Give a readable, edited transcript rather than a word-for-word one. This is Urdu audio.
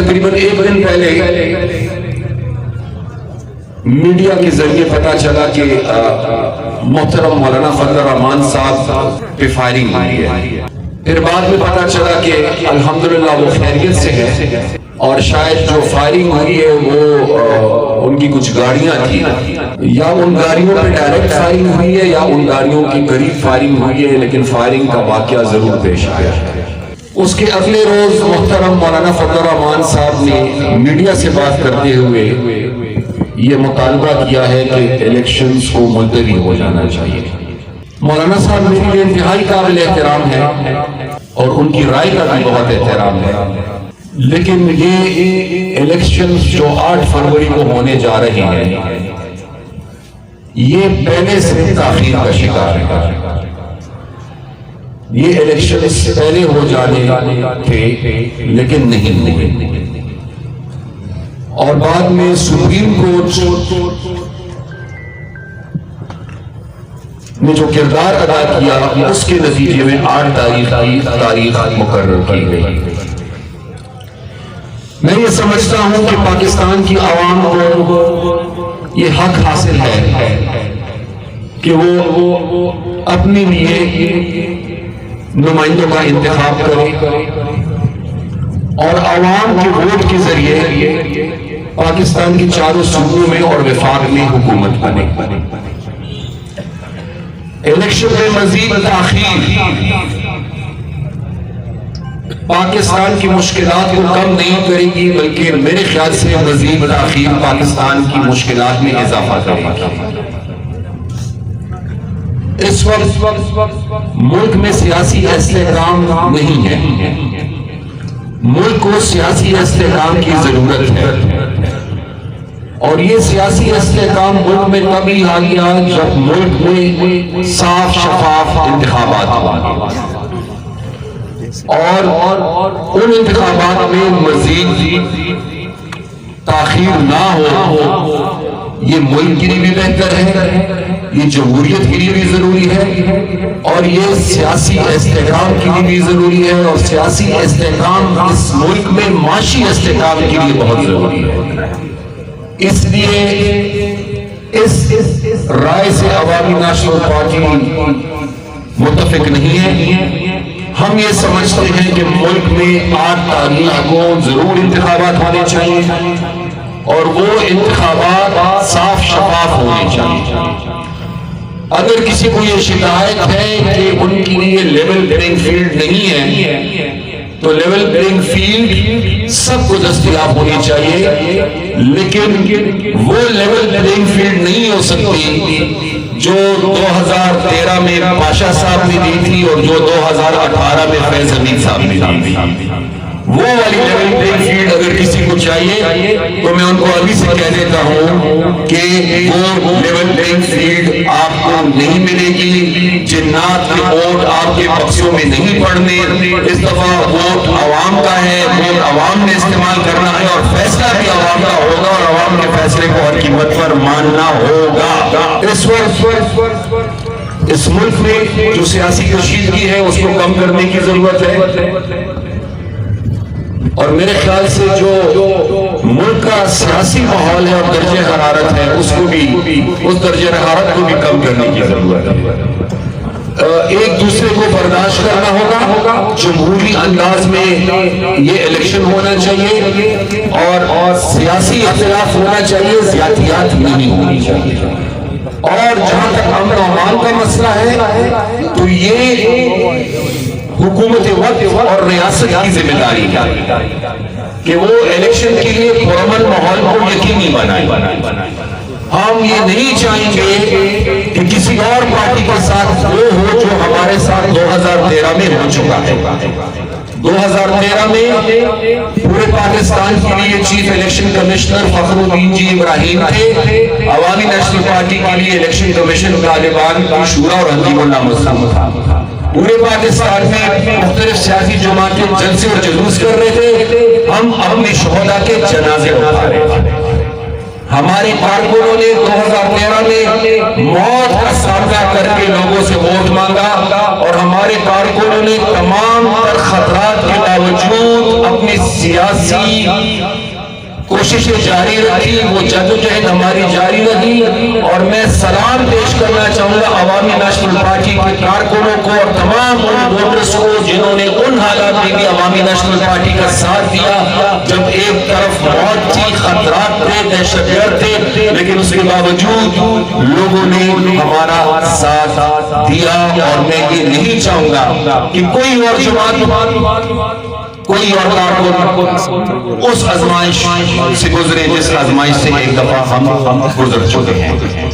تقریباً ایک دن پہلے میڈیا کے ذریعے پتا چلا کہ محترم مولانا فضل الرحمان صاحب پہ فائرنگ ہوئی ہے. پھر بعد میں پتا چلا کہ الحمدللہ وہ خیریت سے ہے اور شاید جو فائرنگ ہوئی ہے وہ ان کی کچھ گاڑیاں تھیں, یا ان گاڑیوں پہ ڈائریکٹ فائرنگ ہوئی ہے یا ان گاڑیوں کی قریب فائرنگ ہوئی ہے, لیکن فائرنگ کا واقعہ ضرور پیش آیا ہے. اس کے اگلے روز محترم مولانا فضل الرحمان صاحب نے میڈیا سے بات کرتے ہوئے یہ مطالبہ کیا ہے کہ الیکشنز کو ملتوی ہو جانا چاہیے. مولانا صاحب میرے لیے انتہائی قابل احترام ہے اور ان کی رائے کا بھی بہت احترام ہے, لیکن یہ الیکشنز جو 8 فروری کو ہونے جا رہے ہیں یہ پہلے سے تاخیر کا شکار ہے. یہ الیکشنز پہلے ہو جانے تھے لیکن نہیں, اور بعد میں سپریم کورٹ نے جو کردار ادا کیا اس کے نتیجے میں 8 تاریخ مقرر کی گئی. میں یہ سمجھتا ہوں کہ پاکستان کی عوام کو یہ حق حاصل ہے کہ وہ اپنے لیے نمائندوں کا انتخاب کرے اور عوام کے ووٹ کے ذریعے پاکستان کی چاروں صوبوں میں اور وفاق میں حکومت بنے. الیکشن میں مزید تاخیر پاکستان کی مشکلات کو کم نہیں کرے گی, بلکہ میرے خیال سے مزید تاخیر پاکستان کی مشکلات میں اضافہ کرے گی. اس وقت ملک میں سیاسی استحکام نہیں ہے, ملک کو سیاسی استحکام کی ضرورت ہے, اور یہ سیاسی استحکام ملک میں تبھی آ گیا جب ملک میں صاف شفاف انتخابات ہوا, اور ان انتخابات میں مزید تاخیر نہ ہو. یہ ملک کے لیے بھی بہتر ہے, یہ جمہوریت کے لیے بھی ضروری ہے, اور یہ سیاسی استحکام کے لیے بھی ضروری ہے, اور سیاسی استحکام اس ملک میں معاشی استحکام کے لیے بہت ضروری ہے. اس لیے اس رائے سے عوامی نیشنل پارٹی متفق نہیں ہے. ہم یہ سمجھتے ہیں کہ ملک میں 8 تاریخ کو ضرور انتخابات ہونے چاہیے, اور وہ انتخابات صاف شفاف ہونے چاہیے. اگر کسی کو یہ شکایت ہے کہ ان کے لیے لیول پلینگ فیلڈ نہیں ہے, تو لیول پلینگ فیلڈ سب کو دستیاب ہونی چاہیے, لیکن وہ لیول پلینگ فیلڈ نہیں ہو سکتی جو 2013 میں پاشا صاحب نے دی تھی اور جو 2018 میں فیض حمید صاحب نے دی تھی. وہ والی لیول پلینگ فیلڈ اگر کسی کو چاہیے تو میں ان کو ابھی سے کہہ دیتا ہوں کہ وہ لیول پلینگ فیلڈ آپ کو نہیں ملے گی. جنات کے ووٹ آپ کے بکسوں میں نہیں پڑنے, اس دفعہ ووٹ عوام کا ہے, ووٹ عوام نے استعمال کرنا ہے, اور فیصلہ بھی عوام کا ہوگا, اور عوام کے فیصلے کو ہر قیمت پر ماننا ہوگا. اس وقت اس ملک میں جو سیاسی کشیدگی ہے اس کو کم کرنے کی ضرورت ہے, اور میرے خیال سے جو ملک کا سیاسی ماحول ہے اور درجہ حرارت ہے اس کو بھی, اس درجہ حرارت کو بھی کم کرنے کی ضرورت ہے. ایک دوسرے کو برداشت کرنا ہوگا, جمہوری انداز میں یہ الیکشن ہونا چاہیے, اور سیاسی اختلاف ہونا چاہیے, زیادتیات نہیں ہونی چاہیے. اور جہاں تک امن و امان کا مسئلہ ہے تو یہ حکومت وقت اور ریاست کی ذمہ داری ہے کہ وہ الیکشن کے لیے پرامن ماحول کو یقینی بنائے. ہم یہ نہیں چاہیں گے کہ کسی اور پارٹی کے ساتھ وہ ہو جو ہمارے ساتھ 2013 میں ہو چکا ہے. 2013 میں پورے پاکستان کے لیے چیف الیکشن کمشنر فخر الدین جی ابراہیم تھے, عوامی نیشنل پارٹی کے لیے الیکشن کمیشن طالبان کی شورا اور حنیف اللہ مسلم تھا. پورے پاکستان میں مختلف سیاسی جماعتیں جلسے اور جلوس کر رہے تھے, ہم اپنے شہداء کے جنازے اٹھا رہے تھے. ہمارے کارکنوں نے 2013 میں موت کا سامنا کر کے لوگوں سے ووٹ مانگا اور ہمارے کارکنوں نے تمام تر خطرات کے باوجود اپنی سیاسی کوششیں جاری رکھی، وہ جدوجہد ہماری جاری رہی۔ اور میں سلام پیش کرنا چاہوں گا عوامی نیشنل پارٹی کے کارکنوں کو اور تمام ان ووٹرز کو جنہوں نے ان حالات میں بھی عوامی نیشنل پارٹی کا ساتھ دیا جب ایک طرف موت تھی، خطرات تھے، دہشت گرد تھے، لیکن اس کے باوجود لوگوں نے ہمارا ساتھ دیا۔ اور میں یہ نہیں چاہوں گا کہ کوئی اور جماعت، کوئی اور کارکن اس آزمائش سے گزرے جس آزمائش سے ایک دفعہ ہم گزر چکے ہیں۔